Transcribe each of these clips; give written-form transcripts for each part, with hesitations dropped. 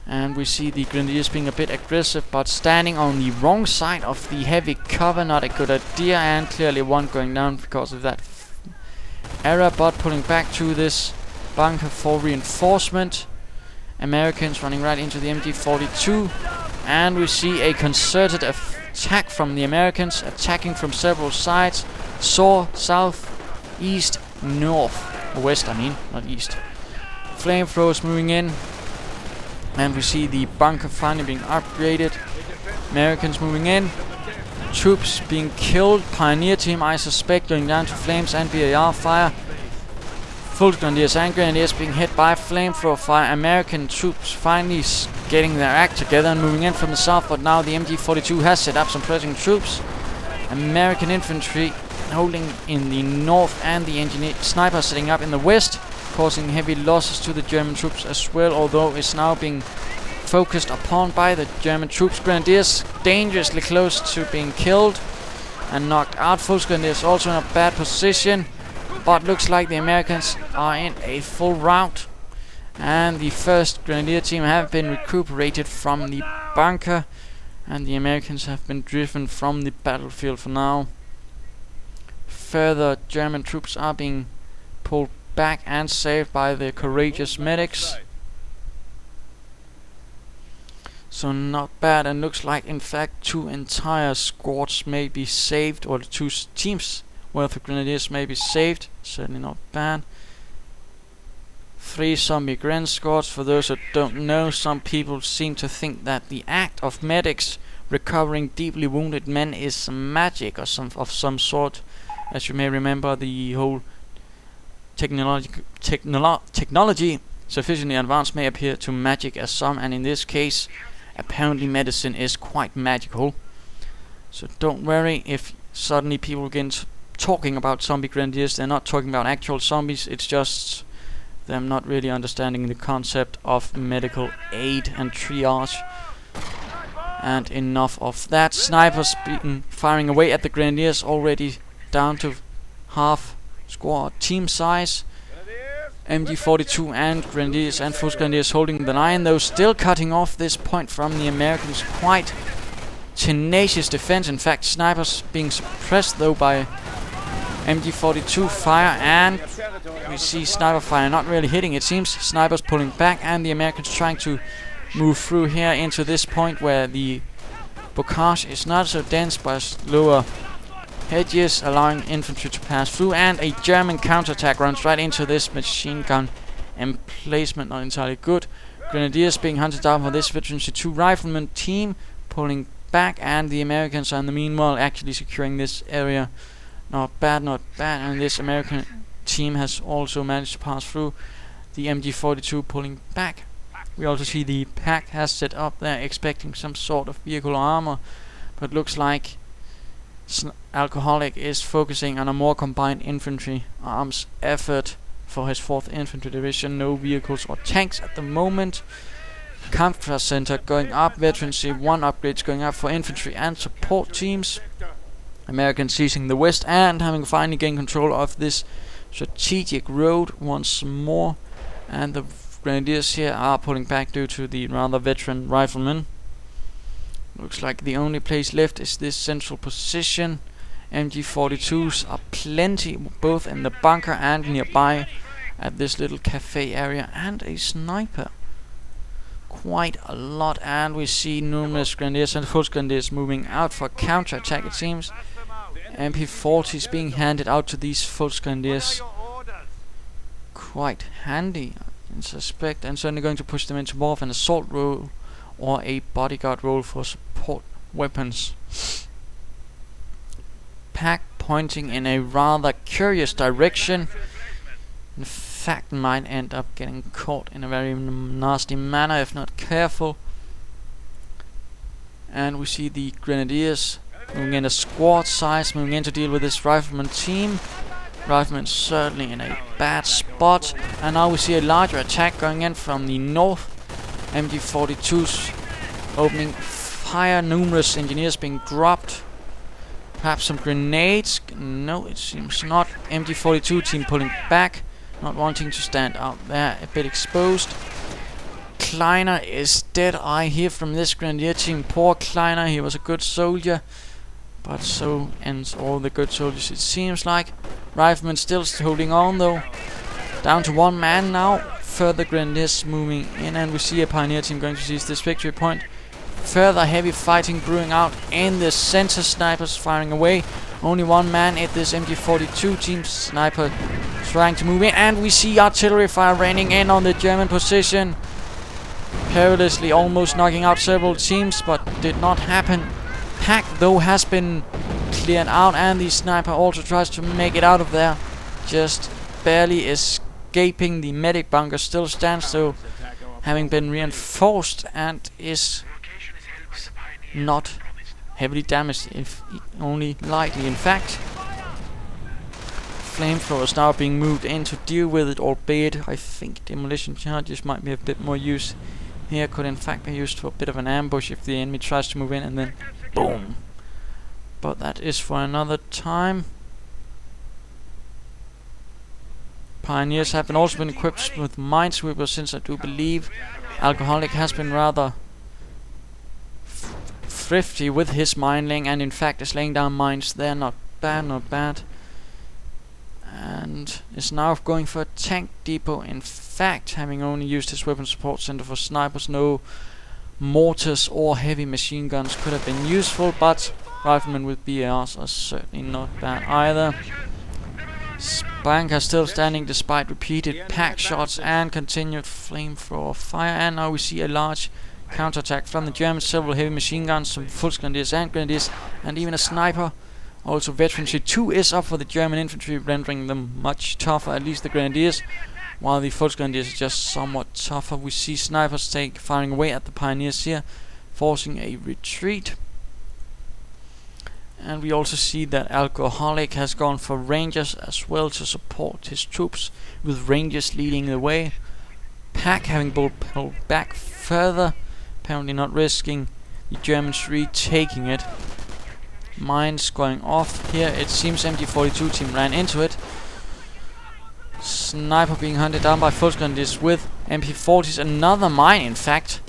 And we see the Grenadiers being a bit aggressive, but standing on the wrong side of the heavy cover. Not a good idea, and clearly one going down because of that error, but pulling back to this bunker for reinforcement. Americans running right into the MG42, and we see a concerted attack from the Americans, attacking from several sides. South, east, north, or west, I mean, not east. Flamethrowers moving in, and we see the bunker finally being upgraded. Americans moving in, troops being killed. Pioneer team, I suspect, going down to flames and BAR fire. Full Grenadiers and Grenadiers being hit by flamethrower fire. American troops finally getting their act together and moving in from the south, but now the MG42 has set up some pressing troops. American infantry holding in the north, and the engineer sniper setting up in the west, causing heavy losses to the German troops as well, although it's now being focused upon by the German troops. Grenadiers dangerously close to being killed and knocked out. Full Grenadiers also in a bad position, but looks like the Americans are in a full rout, and the first Grenadier team have been recuperated from the bunker, and the Americans have been driven from the battlefield for now. Further German troops are being pulled back and saved by the courageous medics. So not bad, and looks like in fact 2 entire squads may be saved, or 2 teams worth of Grenadiers may be saved. Certainly not bad. 3 zombie Gren squads. For those that don't know, some people seem to think that the act of medics recovering deeply wounded men is magic or some sort. As you may remember, the whole technology sufficiently advanced may appear to magic as some, and in this case apparently medicine is quite magical. So don't worry if suddenly people begin talking about zombie Grenadiers. They're not talking about actual zombies, it's just them not really understanding the concept of medical aid and triage. And enough of that. Snipers firing away at the Grenadiers, already down to half squad team size. MG42 and Grenadiers and Full Grenadiers holding the line, though still cutting off this point from the Americans. Quite tenacious defense. In fact, snipers being suppressed though by MG42 fire, and we see sniper fire not really hitting. It seems snipers pulling back, and the Americans trying to move through here into this point where the bocage is not so dense, but lower hedges allowing infantry to pass through, and a German counterattack runs right into this machine gun emplacement. Not entirely good. Grenadiers being hunted down for this Veteran 2 rifleman team pulling back, and the Americans are in the meanwhile actually securing this area. Not bad, not bad. And this American team has also managed to pass through. The MG42 pulling back. We also see the pack has set up there, expecting some sort of vehicle armor, but looks like AlCOHolic is focusing on a more combined infantry arms effort for his 4th Infantry Division. No vehicles or tanks at the moment. Kampfkraft Center going up. Veterancy 1 upgrades going up for infantry and support teams. Americans seizing the west and having finally gained control of this strategic road once more. And the Grenadiers here are pulling back due to the rather veteran riflemen. Looks like the only place left is this central position. MG42s are plenty, both in the bunker and nearby at this little cafe area, and a sniper. Quite a lot, and we see numerous Grenadiers and Full Grenadiers moving out for counter-attack, it seems. MP40s being handed out to these Full Grenadiers. Quite handy, I suspect, and certainly going to push them into more of an assault role or a bodyguard role for support weapons. Pack pointing in a rather curious direction. In fact, might end up getting caught in a very nasty manner if not careful. And we see the Grenadiers moving in a squad size, moving in to deal with this rifleman team. Riflemen certainly in a bad spot, and now we see a larger attack going in from the north. MG42s opening fire, numerous engineers being dropped. Perhaps some grenades? No, it seems not. MG42 team pulling back, not wanting to stand out there, a bit exposed. Kleiner is dead. I hear from this Grenadier team. Poor Kleiner, he was a good soldier. But so ends all the good soldiers, it seems like. Riflemen still holding on though. Down to one man now. Further Grenadiers moving in, and we see a Pioneer team going to seize this victory point. Further heavy fighting brewing out in the center. Snipers firing away. Only one man at this MG42 team. Sniper trying to move in, and we see artillery fire raining in on the German position. Perilously almost knocking out several teams, but did not happen. Pack though has been cleared out, and the sniper also tries to make it out of there. Just barely escaping. The medic bunker still stands though, having been reinforced, and is not heavily damaged, if only lightly. In fact, flamethrowers now being moved in to deal with it, albeit I think demolition charges might be a bit more use here. Could in fact be used for a bit of an ambush if the enemy tries to move in, and then boom. But that is for another time. Pioneers have also been equipped with minesweepers, since I do believe AlCOHolic has been rather thrifty with his mining, and in fact is laying down mines there. Not bad, not bad. And is now going for a tank depot. In fact, having only used his weapon support center for snipers, no mortars or heavy machine guns could have been useful, but riflemen with BARs are certainly not bad either. Bunker still standing despite repeated pack shots and continued flamethrower fire, and now we see a large counterattack from the Germans. Several heavy machine guns, some full Grenadiers and Grenadiers, and even a sniper. Also Veterancy 2 is up for the German infantry, rendering them much tougher, at least the Grenadiers, while the full Grenadiers are just somewhat tougher. We see snipers firing away at the Pioneers here, forcing a retreat. And we also see that AlCOHolic has gone for Rangers as well to support his troops, with Rangers leading the way. Pack having pulled back further, apparently not risking the Germans retaking it. Mines going off here. It seems MG42 team ran into it. Sniper being hunted down by full Grenadiers with MP40s. Another mine, in fact.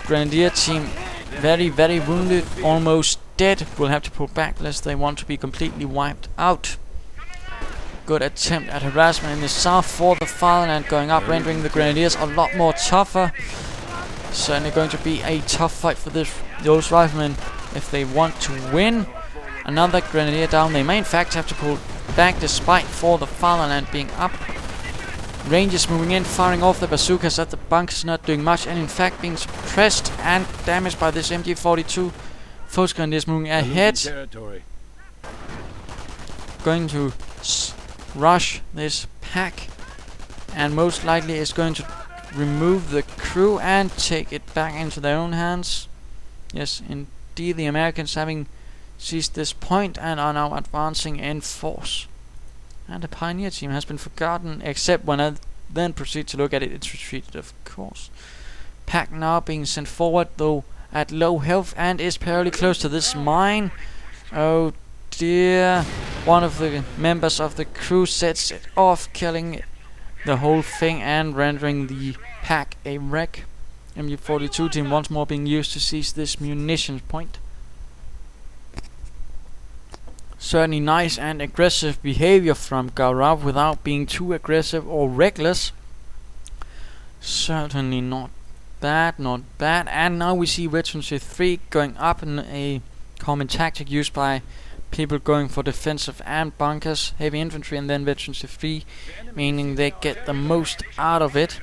Grenadier team very, very wounded, almost dead. Will have to pull back lest they want to be completely wiped out. Good attempt at harassment in the south for the fatherland going up, rendering the Grenadiers a lot more tougher. Certainly going to be a tough fight for those riflemen if they want to win. Another Grenadier down. They may in fact have to pull back despite for the fatherland being up. Rangers moving in, firing off the bazookas at the bunkers, not doing much, and in fact being suppressed and damaged by this MG42. Full Grenadiers moving ahead, going to rush this pack, and most likely is going to remove the crew and take it back into their own hands. Yes, indeed, the Americans having seized this point and are now advancing in force. And the Pioneer team has been forgotten, except when I then proceed to look at it, it's retreated, of course. Pack now being sent forward, though at low health, and is fairly close to this mine. Oh dear. One of the members of the crew sets it off, killing the whole thing and rendering the pack a wreck. MU-42 team once more being used to seize this munitions point. Certainly nice and aggressive behavior from Gaurav without being too aggressive or reckless. Certainly not bad, not bad. And now we see Veterancy 3 going up in a common tactic used by people going for defensive and bunkers, heavy infantry, and then Veterancy 3, meaning they get the most out of it.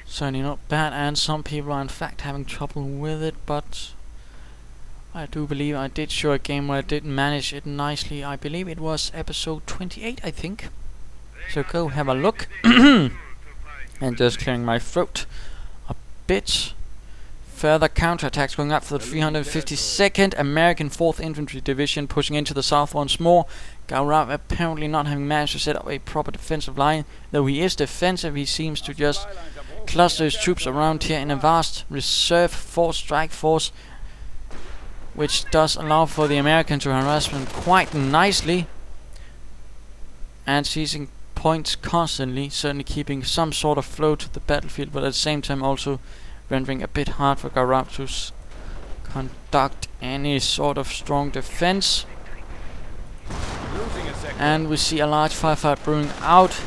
Certainly not bad, and some people are in fact having trouble with it, but I do believe I did show a game where I did manage it nicely. I believe it was episode 28, I think. So go have a look. And just clearing my throat a bit. Further counterattacks going up for the 352nd American 4th Infantry Division, pushing into the south once more. Gaurav apparently not having managed to set up a proper defensive line. Though he is defensive, he seems to just cluster his troops around here in a vast reserve force, strike force, which does allow for the American to harass them quite nicely. And seizing points constantly, certainly keeping some sort of flow to the battlefield, but at the same time also rendering a bit hard for Gaurav to conduct any sort of strong defense. And we see a large firefight brewing out.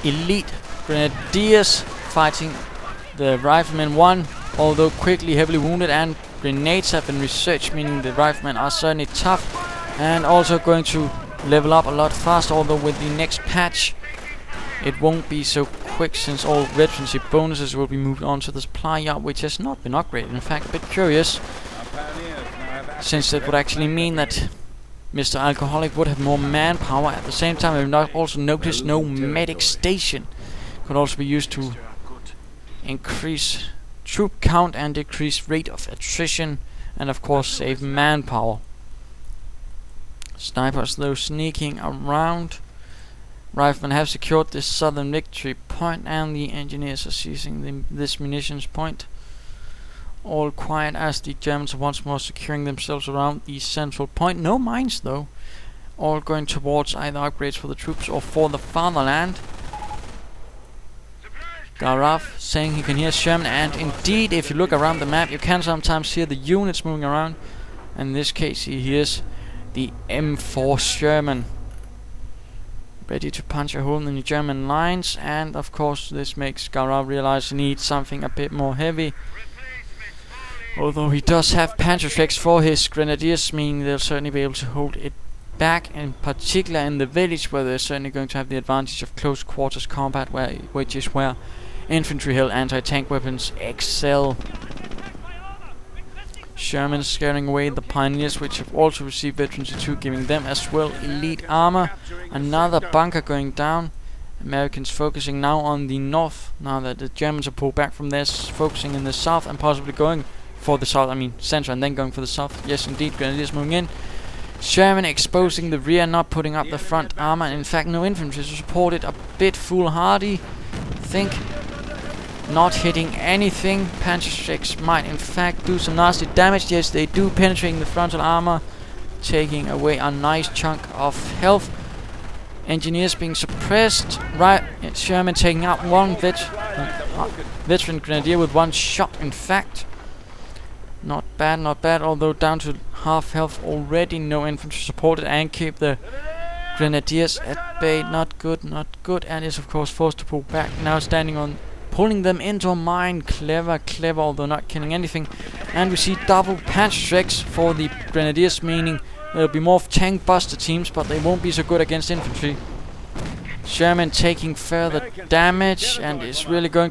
Elite Grenadiers fighting the riflemen 1, although quickly heavily wounded, and grenades have been researched, meaning the riflemen are certainly tough and also going to level up a lot faster, although with the next patch it won't be so quick, since all veterancy bonuses will be moved on to the supply yard, which has not been upgraded. In fact, a bit curious, since it would actually mean that Mr. AlCOHOLic would have more manpower. At the same time, we've not also noticed no medic station. Could also be used to increase troop count and decrease rate of attrition, and of course save manpower. Snipers though sneaking around. Riflemen have secured this southern victory point, and the engineers are seizing this munitions point. All quiet as the Germans are once more securing themselves around the central point. No mines though. All going towards either upgrades for the troops or for the fatherland. Gaurav saying he can hear Sherman, and indeed, if you look around the map, you can sometimes hear the units moving around. And in this case, he hears the M4 Sherman, ready to punch a hole in the German lines. And of course, this makes Gaurav realize he needs something a bit more heavy. Although he does have Panzerschrecks for his Grenadiers, meaning they'll certainly be able to hold it back, in particular in the village, where they're certainly going to have the advantage of close quarters combat, which is where infantry held anti-tank weapons excel. Sherman scaring away the pioneers, which have also received veterancy 2, giving them as well elite armor. Another bunker going down. Americans focusing now on the north, now that the Germans are pulled back from there, focusing in the south and possibly going for the south, center, and then going for the south. Yes, indeed, Grenadiers moving in. Sherman exposing the rear, not putting up the front armor. In fact, no infantry to support it. A bit foolhardy, I think. Not hitting anything. Panzerschrecks might in fact do some nasty damage. Yes, they do, penetrating the frontal armor, taking away a nice chunk of health. Engineers being suppressed. Right, Sherman taking out one veteran Grenadier with one shot, in fact. Not bad, not bad, although down to half health already. No infantry supported, and keep the Grenadiers at bay. Not good, not good, and is of course forced to pull back. Now standing on, pulling them into a mine. Clever, clever, although not killing anything. And we see double Panzerschrecks for the Grenadiers, meaning there'll be more tank buster teams, but they won't be so good against infantry. Sherman taking further damage, and is really going